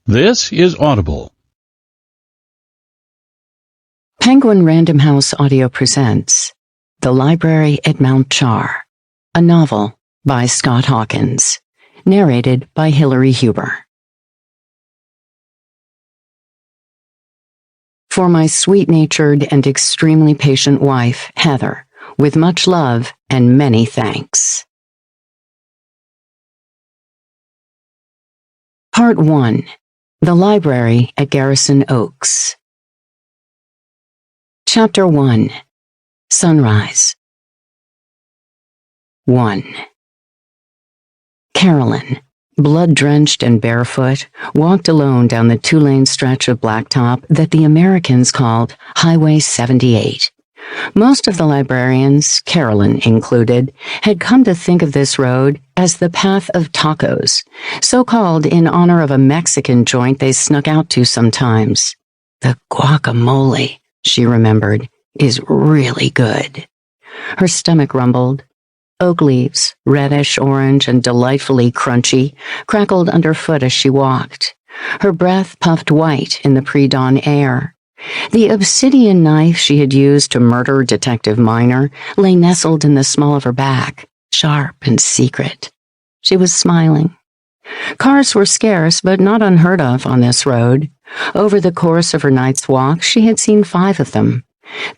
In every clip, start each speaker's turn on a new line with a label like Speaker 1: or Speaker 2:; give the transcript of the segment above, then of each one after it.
Speaker 1: This is Audible.
Speaker 2: Penguin Random House Audio presents The Library at Mount Char, a novel by Scott Hawkins, narrated by Hilary Huber. For my sweet-natured and extremely patient wife, Heather, with much love and many thanks. Part 1. The Library at Garrison Oaks. Chapter 1. Sunrise. 1. Carolyn, blood-drenched and barefoot, walked alone down the two-lane stretch of blacktop that the Americans called Highway 78. Most of the librarians, Carolyn included, had come to think of this road as the Path of Tacos, so called in honor of a Mexican joint they snuck out to sometimes. The guacamole, she remembered, is really good. Her stomach rumbled. Oak leaves, reddish orange and delightfully crunchy, crackled underfoot as she walked. Her breath puffed white in the pre-dawn air. The obsidian knife she had used to murder Detective Miner lay nestled in the small of her back, sharp and secret. She was smiling. Cars were scarce, but not unheard of on this road. Over the course of her night's walk, she had seen 5 of them.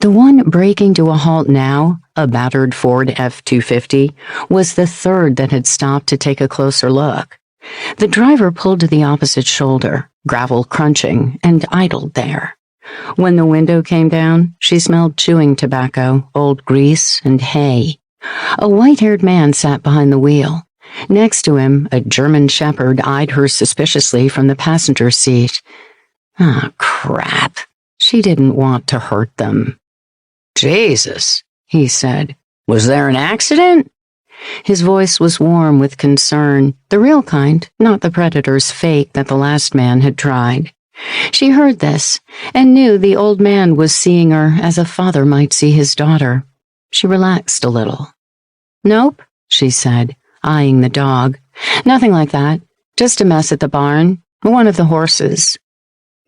Speaker 2: The one braking to a halt now, a battered Ford F-250, was the third that had stopped to take a closer look. The driver pulled to the opposite shoulder, gravel crunching, and idled there. When the window came down, she smelled chewing tobacco, old grease, and hay. A white-haired man sat behind the wheel. Next to him, a German shepherd eyed her suspiciously from the passenger seat. Ah, crap. She didn't want to hurt them. "Jesus," he said. "Was there an accident?" His voice was warm with concern, the real kind, not the predator's fake that the last man had tried. She heard this, and knew the old man was seeing her as a father might see his daughter. She relaxed a little. "Nope," she said, eyeing the dog. "Nothing like that. Just a mess at the barn. One of the horses."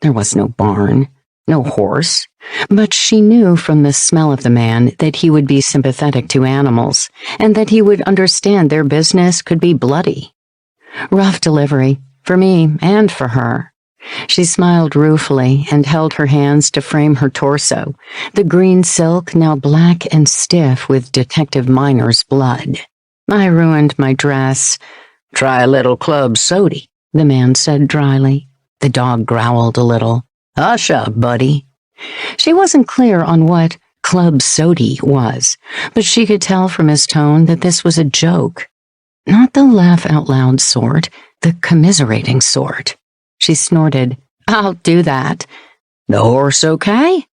Speaker 2: There was no barn, no horse, but she knew from the smell of the man that he would be sympathetic to animals, and that he would understand their business could be bloody. Rough delivery, for me and for her. She smiled ruefully and held her hands to frame her torso, the green silk now black and stiff with Detective Miner's blood. "I ruined my dress." "Try a little club sody," the man said dryly. The dog growled a little. "Hush up, buddy." She wasn't clear on what club sody was, but she could tell from his tone that this was a joke. Not the laugh-out-loud sort, the commiserating sort. She snorted. "I'll do that." "The horse okay?"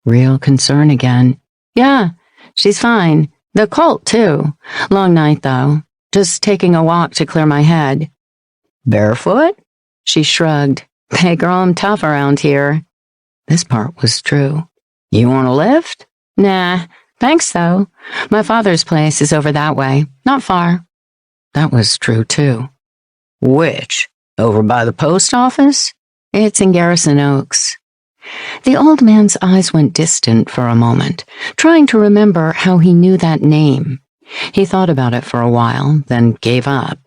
Speaker 2: Real concern again. "Yeah, she's fine. The colt, too. Long night, though. Just taking a walk to clear my head." "Barefoot?" She shrugged. "They grow 'em tough around here." This part was true. "You want a lift?" "Nah, thanks, though. My father's place is over that way. Not far." That was true, too. "Which? Over by the post office?" "It's in Garrison Oaks." The old man's eyes went distant for a moment, trying to remember how he knew that name. He thought about it for a while, then gave up.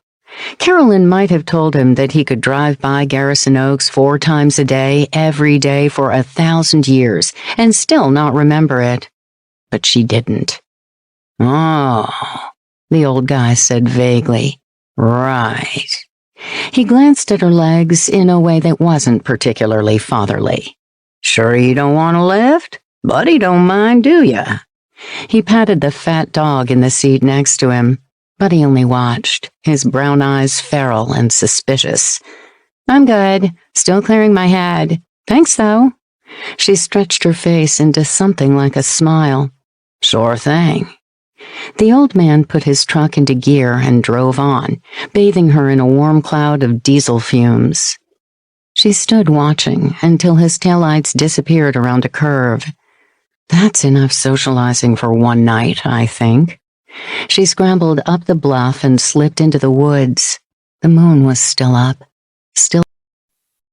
Speaker 2: Carolyn might have told him that he could drive by Garrison Oaks 4 times a day, every day for 1,000 years, and still not remember it. But she didn't. "Oh," the old guy said vaguely. "Right." He glanced at her legs in a way that wasn't particularly fatherly. "Sure you don't want a lift? Buddy don't mind, do ya?" He patted the fat dog in the seat next to him. Buddy only watched, his brown eyes feral and suspicious. "I'm good. Still clearing my head. Thanks, though." She stretched her face into something like a smile. "Sure thing." The old man put his truck into gear and drove on, bathing her in a warm cloud of diesel fumes. She stood watching until his taillights disappeared around a curve. That's enough socializing for one night, I think. She scrambled up the bluff and slipped into the woods. The moon was still up, still